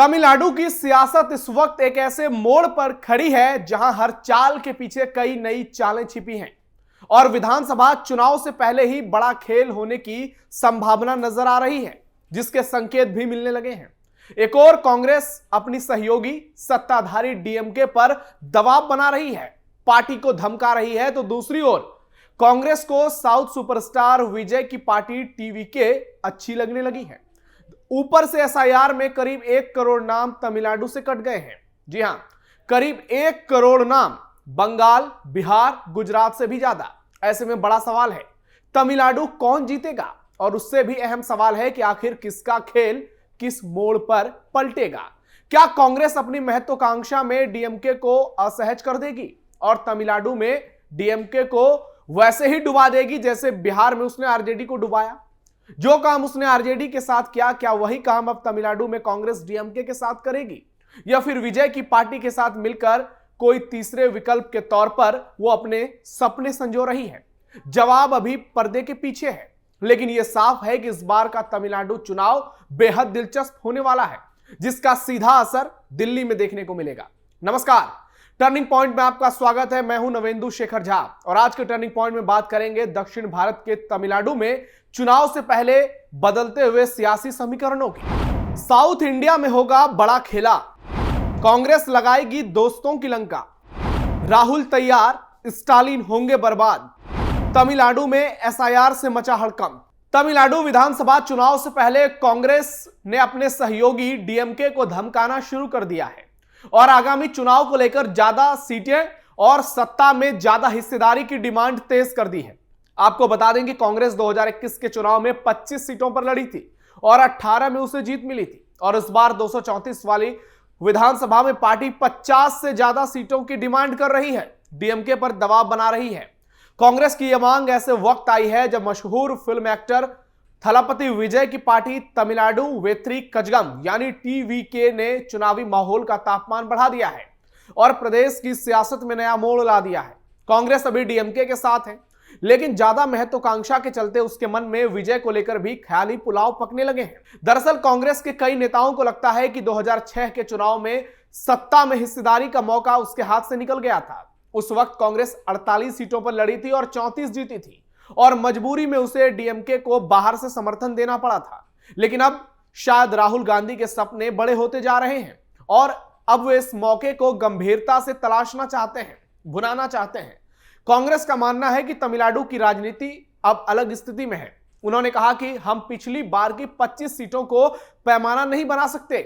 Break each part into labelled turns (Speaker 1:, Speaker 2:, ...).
Speaker 1: तमिलनाडु की सियासत इस वक्त एक ऐसे मोड़ पर खड़ी है जहां हर चाल के पीछे कई नई चालें छिपी हैं और विधानसभा चुनाव से पहले ही बड़ा खेल होने की संभावना नजर आ रही है, जिसके संकेत भी मिलने लगे हैं। एक और कांग्रेस अपनी सहयोगी सत्ताधारी डीएमके पर दबाव बना रही है, पार्टी को धमका रही है, तो दूसरी ओर कांग्रेस को साउथ सुपरस्टार विजय की पार्टी टीवीके अच्छी लगने लगी है। ऊपर से एसआईआर में करीब 1 करोड़ नाम तमिलनाडु से कट गए हैं। जी हां, करीब 1 करोड़ नाम बंगाल, बिहार, गुजरात से भी ज्यादा। ऐसे में बड़ा सवाल है, तमिलनाडु कौन जीतेगा? और उससे भी अहम सवाल है कि आखिर किसका खेल किस मोड़ पर पलटेगा। क्या कांग्रेस अपनी महत्वाकांक्षा में डीएमके को असहज कर देगी और तमिलनाडु में डीएमके को वैसे ही डुबा देगी जैसे बिहार में उसने आरजेडी को डुबाया? जो काम उसने आरजेडी के साथ किया, क्या वही काम अब तमिलनाडु में कांग्रेस डीएमके के साथ करेगी, या फिर विजय की पार्टी के साथ मिलकर कोई तीसरे विकल्प के तौर पर वो अपने सपने संजो रही है? जवाब अभी पर्दे के पीछे है, लेकिन यह साफ है कि इस बार का तमिलनाडु चुनाव बेहद दिलचस्प होने वाला है, जिसका सीधा असर दिल्ली में देखने को मिलेगा। नमस्कार, टर्निंग पॉइंट में आपका स्वागत है। मैं हूं नवेंदु शेखर झा और आज के टर्निंग पॉइंट में बात करेंगे दक्षिण भारत के तमिलनाडु में चुनाव से पहले बदलते हुए सियासी समीकरणों की। साउथ इंडिया में होगा बड़ा खेला, कांग्रेस लगाएगी दोस्तों की लंका, राहुल तैयार, स्टालिन होंगे बर्बाद, तमिलनाडु में एसआईआर से मचा हड़कंप। तमिलनाडु विधानसभा चुनाव से पहले कांग्रेस ने अपने सहयोगी डीएमके को धमकाना शुरू कर दिया है और आगामी चुनाव को लेकर ज्यादा सीटें और सत्ता में ज्यादा हिस्सेदारी की डिमांड तेज कर दी है। आपको बता दें कि कांग्रेस 2021 के चुनाव में 25 सीटों पर लड़ी थी और 18 में उसे जीत मिली थी, और इस बार 234 वाली विधानसभा में पार्टी 50 से ज्यादा सीटों की डिमांड कर रही है, डीएमके पर दबाव बना रही है। कांग्रेस की यह मांग ऐसे वक्त आई है जब मशहूर फिल्म एक्टर थलापति विजय की पार्टी तमिलनाडु वेत्री कजगम यानी टीवीके ने चुनावी माहौल का तापमान बढ़ा दिया है और प्रदेश की सियासत में नया मोड़ ला दिया है। कांग्रेस अभी डीएमके के साथ है, लेकिन ज्यादा महत्वाकांक्षा के चलते उसके मन में विजय को लेकर भी ख्याली पुलाव पकने लगे हैं। दरअसल कांग्रेस के कई नेताओं को लगता है कि 2006 के चुनाव में सत्ता में हिस्सेदारी का मौका उसके हाथ से निकल गया था। उस वक्त कांग्रेस 48 सीटों पर लड़ी थी और 34 जीती थी और मजबूरी में उसे डीएमके को बाहर से समर्थन देना पड़ा था। लेकिन अब शायद राहुल गांधी के सपने बड़े होते जा रहे हैं और अब वे इस मौके को गंभीरता से तलाशना चाहते हैं, भुनाना चाहते हैं। कांग्रेस का मानना है कि तमिलनाडु की राजनीति अब अलग स्थिति में है। उन्होंने कहा कि हम पिछली बार की 25 सीटों को पैमाना नहीं बना सकते।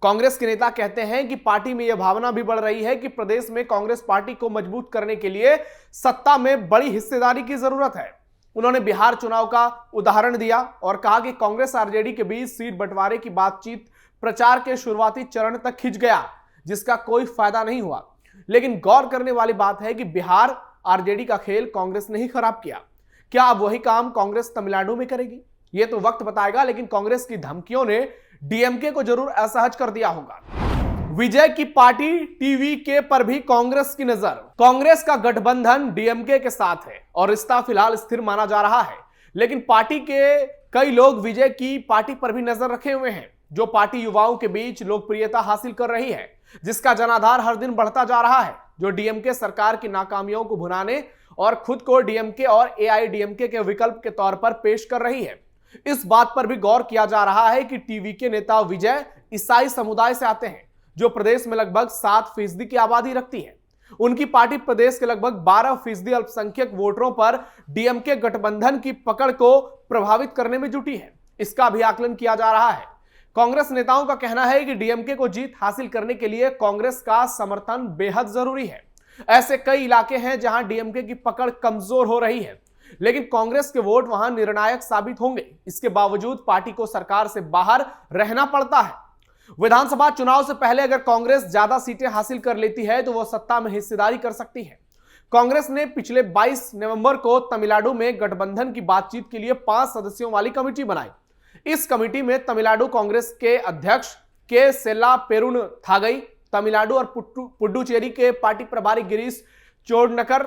Speaker 1: कांग्रेस के नेता कहते हैं कि पार्टी में यह भावना भी बढ़ रही है कि प्रदेश में कांग्रेस पार्टी को मजबूत करने के लिए सत्ता में बड़ी हिस्सेदारी की जरूरत है। उन्होंने बिहार चुनाव का उदाहरण दिया और कहा कि कांग्रेस आरजेडी के बीच सीट बंटवारे की बातचीत प्रचार के शुरुआती चरण तक खिंच गया, जिसका कोई फायदा नहीं हुआ। लेकिन गौर करने वाली बात है कि बिहार आरजेडी का खेल कांग्रेस ने ही खराब किया। क्या अब वही काम कांग्रेस तमिलनाडु में करेगी? यह तो वक्त बताएगा, लेकिन कांग्रेस की धमकियों ने डीएमके को जरूर असहज कर दिया होगा। विजय की पार्टी टीवीके पर भी कांग्रेस की नजर। कांग्रेस का गठबंधन डीएमके के साथ है और रिश्ता फिलहाल स्थिर माना जा रहा है, लेकिन पार्टी के कई लोग विजय की पार्टी पर भी नजर रखे हुए हैं, जो पार्टी युवाओं के बीच लोकप्रियता हासिल कर रही है, जिसका जनाधार हर दिन बढ़ता जा रहा है, जो डीएमके सरकार की नाकामियों को भुनाने और खुद को डीएमके और एआईडीएमके के विकल्प के तौर पर पेश कर रही है। इस बात पर भी गौर किया जा रहा है कि टीवीके नेता विजय ईसाई समुदाय से आते हैं, जो प्रदेश में लगभग 7% की आबादी रखती है। उनकी पार्टी प्रदेश के लगभग 12% अल्पसंख्यक वोटरों पर डीएमके गठबंधन की पकड़ को प्रभावित करने में जुटी है। इसका भी आकलन किया जा रहा है। कांग्रेस नेताओं का कहना है कि डीएमके को जीत हासिल करने के लिए कांग्रेस का समर्थन बेहद जरूरी है। ऐसे कई इलाके हैं जहां डीएमके की पकड़ कमजोर हो रही है, लेकिन कांग्रेस के वोट वहां निर्णायक साबित होंगे। इसके बावजूद पार्टी को सरकार से बाहर रहना पड़ता है। विधानसभा चुनाव से पहले अगर कांग्रेस ज्यादा सीटें हासिल कर लेती है तो वह सत्ता में हिस्सेदारी कर सकती है। कांग्रेस ने पिछले 22 नवंबर को तमिलनाडु में गठबंधन की बातचीत के लिए 5 सदस्यों वाली कमेटी बनाई। इस कमेटी में तमिलनाडु कांग्रेस के अध्यक्ष के सेल्ला पेरुन थागई, तमिलनाडु और पुडुचेरी के पार्टी प्रभारी गिरीश चोडनकर,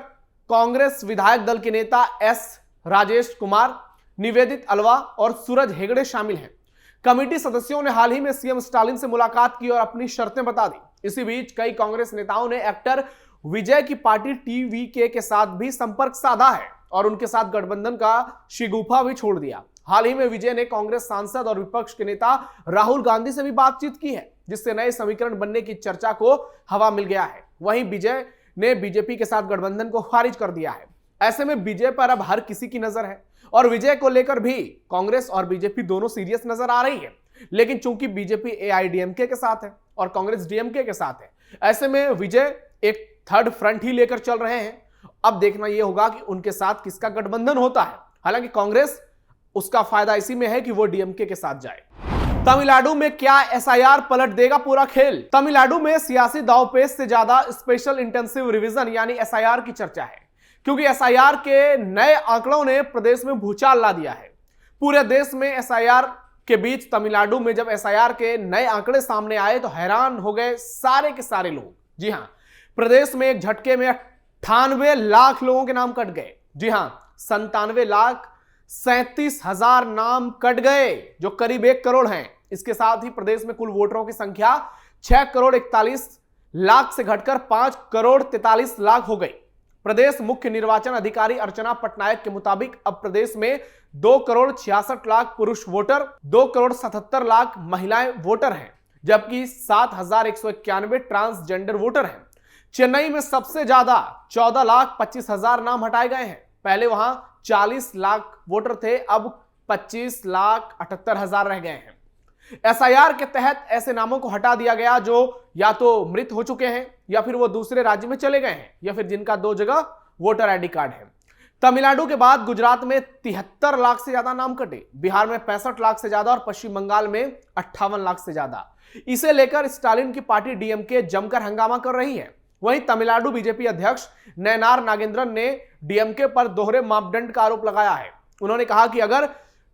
Speaker 1: कांग्रेस विधायक दल के नेता एस राजेश कुमार, निवेदित अलवा और सूरज हेगड़े शामिल हैं। कमेटी सदस्यों ने हाल ही में सीएम स्टालिन से मुलाकात की और अपनी शर्तें बता दी। इसी बीच कई कांग्रेस नेताओं ने एक्टर विजय की पार्टी टीवीके के साथ भी संपर्क साधा है और उनके साथ गठबंधन का शिगुफा भी छोड़ दिया। हाल ही में विजय ने कांग्रेस सांसद और विपक्ष के नेता राहुल गांधी से भी बातचीत की है, जिससे नए समीकरण बनने की चर्चा को हवा मिल गया है। वहीं विजय ने बीजेपी के साथ गठबंधन को खारिज कर दिया है। ऐसे में विजय पर अब हर किसी की नजर है और विजय को लेकर भी कांग्रेस और बीजेपी दोनों सीरियस नजर आ रही है। लेकिन चूंकि बीजेपी एआईडीएमके के साथ है और कांग्रेस डीएमके के साथ है, ऐसे में विजय एक थर्ड फ्रंट ही लेकर चल रहे हैं। अब देखना यह होगा कि उनके साथ किसका गठबंधन होता है। हालांकि कांग्रेस, उसका फायदा इसी में है कि वो डीएमके के साथ जाए। तमिलनाडु में क्या एसआईआर पलट देगा पूरा खेल? तमिलनाडु में सियासी दांवपेच से ज्यादा स्पेशल इंटेंसिव रिवीजन यानी एसआईआर की चर्चा है, क्योंकि एसआईआर के नए आंकड़ों ने प्रदेश में भूचाल ला दिया है। पूरे देश में एसआईआर के बीच तमिलनाडु में जब एसआईआर के नए आंकड़े सामने आए तो हैरान हो गए सारे के सारे लोग। जी हां, प्रदेश में एक झटके में 98 लाख लोगों के नाम कट गए। जी हां, 97,37,000 नाम कट गए, जो करीब 1 करोड़ हैं। इसके साथ ही प्रदेश में कुल वोटरों की संख्या 6,41,00,000 से घटकर 5,43,00,000 हो गई। प्रदेश मुख्य निर्वाचन अधिकारी अर्चना पटनायक के मुताबिक अब प्रदेश में 2,66,00,000 पुरुष वोटर, 2,77,00,000 महिलाएं वोटर हैं, जबकि 7,191 ट्रांसजेंडर वोटर हैं। चेन्नई में सबसे ज्यादा 14,25,000 नाम हटाए गए हैं। पहले वहां 40 लाख वोटर थे, अब 25,78,000 रह गए हैं। एसआईआर के तहत ऐसे नामों को हटा दिया गया जो या तो मृत हो चुके हैं या फिर वो दूसरे राज्य में चले गए हैं या फिर जिनका 2 जगह वोटर आईडी कार्ड है। तमिलनाडु के बाद गुजरात में 73 लाख से ज्यादा नाम कटे, बिहार में 65 लाख से ज्यादा और पश्चिम बंगाल में 58 लाख से ज्यादा। इसे लेकर स्टालिन की पार्टी डीएमके जमकर हंगामा कर रही है। वहीं तमिलनाडु बीजेपी अध्यक्ष नयनार नागेंद्रन ने डीएमके पर दोहरे मापदंड का आरोप लगाया है। उन्होंने कहा कि अगर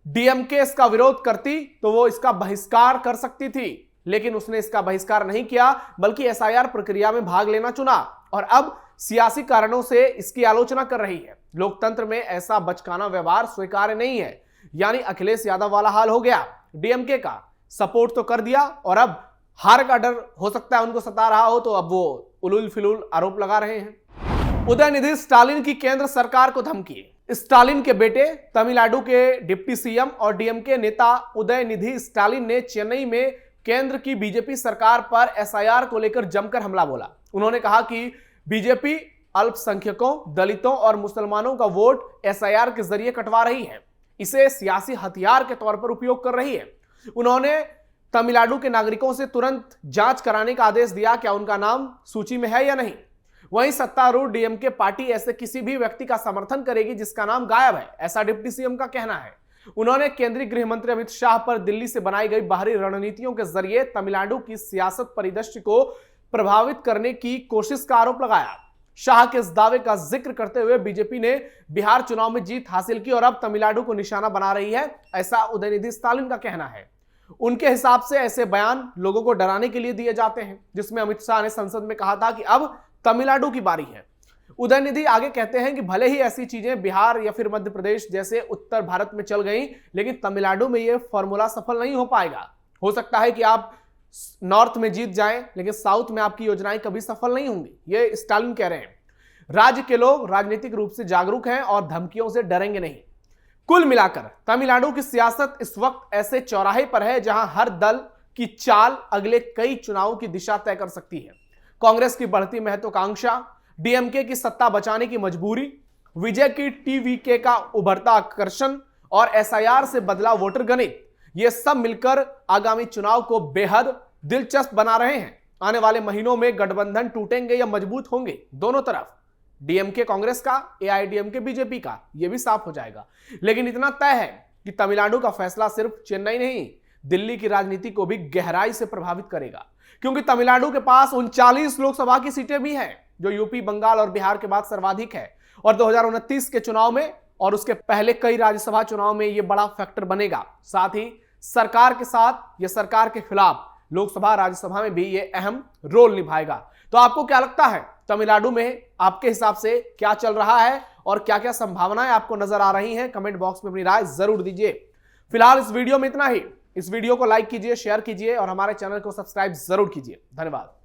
Speaker 1: डीएमके इसका विरोध करती तो वो इसका बहिष्कार कर सकती थी, लेकिन उसने इसका बहिष्कार नहीं किया, बल्कि एसआईआर प्रक्रिया में भाग लेना चुना और अब सियासी कारणों से इसकी आलोचना कर रही है। लोकतंत्र में ऐसा बचकाना व्यवहार स्वीकार्य नहीं है। यानी अखिलेश यादव वाला हाल हो गया। डीएमके का सपोर्ट तो कर दिया और अब हार का डर हो सकता है उनको सता रहा हो, तो अब वो उलूल फिलूल आरोप लगा रहे हैं। उदयनिधि स्टालिन की केंद्र सरकार को धमकी। स्टालिन के बेटे तमिलनाडु के डिप्टी सीएम और डीएमके नेता उदयनिधि स्टालिन ने चेन्नई में केंद्र की बीजेपी सरकार पर एसआईआर को लेकर जमकर हमला बोला। उन्होंने कहा कि बीजेपी अल्पसंख्यकों, दलितों और मुसलमानों का वोट एसआईआर के जरिए कटवा रही है, इसे सियासी हथियार के तौर पर उपयोग कर रही है। उन्होंने तमिलनाडु के नागरिकों से तुरंत जांच कराने का आदेश दिया, क्या उनका नाम सूची में है या नहीं। वहीं सत्तारूढ़ डीएमके पार्टी ऐसे किसी भी व्यक्ति का समर्थन करेगी जिसका नाम गायब है, ऐसा डिप्टी सीएम का कहना है। उन्होंने केंद्रीय गृह मंत्री अमित शाह पर दिल्ली से बनाई गई बाहरी रणनीतियों के जरिए तमिलनाडु की सियासत परिदृश्य को प्रभावित करने की कोशिश का आरोप लगाया। शाह के इस दावे का जिक्र करते हुए बीजेपी ने बिहार चुनाव में जीत हासिल की और अब तमिलनाडु को निशाना बना रही है, ऐसा उदयनिधि स्टालिन का कहना है। उनके हिसाब से ऐसे बयान लोगों को डराने के लिए दिए जाते हैं, जिसमें अमित शाह ने संसद में कहा था कि अब तमिलनाडु की बारी है। उदयनिधि आगे कहते हैं कि भले ही ऐसी चीजें बिहार या फिर मध्य प्रदेश जैसे उत्तर भारत में चल गई, लेकिन तमिलनाडु में यह फॉर्मूला सफल नहीं हो पाएगा। हो सकता है कि आप नॉर्थ में जीत जाएं, लेकिन साउथ में आपकी योजनाएं कभी सफल नहीं होंगी, ये स्टालिन कह रहे हैं। राज्य के लोग राजनीतिक रूप से जागरूक हैं और धमकियों से डरेंगे नहीं। कुल मिलाकर तमिलनाडु की सियासत इस वक्त ऐसे चौराहे पर है जहां हर दल की चाल अगले कई चुनावों की दिशा तय कर सकती है। कांग्रेस की बढ़ती महत्वाकांक्षा, डीएमके की सत्ता बचाने की मजबूरी, विजय की टीवीके का उभरता आकर्षण और एसआईआर से बदला वोटर गणित, ये सब मिलकर आगामी चुनाव को बेहद दिलचस्प बना रहे हैं। आने वाले महीनों में गठबंधन टूटेंगे या मजबूत होंगे, दोनों तरफ, डीएमके कांग्रेस का, एआईडीएमके बीजेपी का, यह भी साफ हो जाएगा। लेकिन इतना तय है कि तमिलनाडु का फैसला सिर्फ चेन्नई नहीं, दिल्ली की राजनीति को भी गहराई से प्रभावित करेगा, क्योंकि तमिलनाडु के पास 39 लोकसभा की सीटें भी हैं, जो यूपी, बंगाल और बिहार के बाद सर्वाधिक है। और 2029 के चुनाव में और उसके पहले कई राज्यसभा चुनाव में यह बड़ा फैक्टर बनेगा। साथ ही सरकार के साथ या सरकार के खिलाफ लोकसभा, राज्यसभा में भी यह अहम रोल निभाएगा। तो आपको क्या लगता है, तमिलनाडु में आपके हिसाब से क्या चल रहा है और क्या क्या संभावनाएं आपको नजर आ रही हैं? कमेंट बॉक्स में अपनी राय जरूर दीजिए। फिलहाल इस वीडियो में इतना ही। इस वीडियो को लाइक कीजिए, शेयर कीजिए और हमारे चैनल को सब्सक्राइब जरूर कीजिए। धन्यवाद।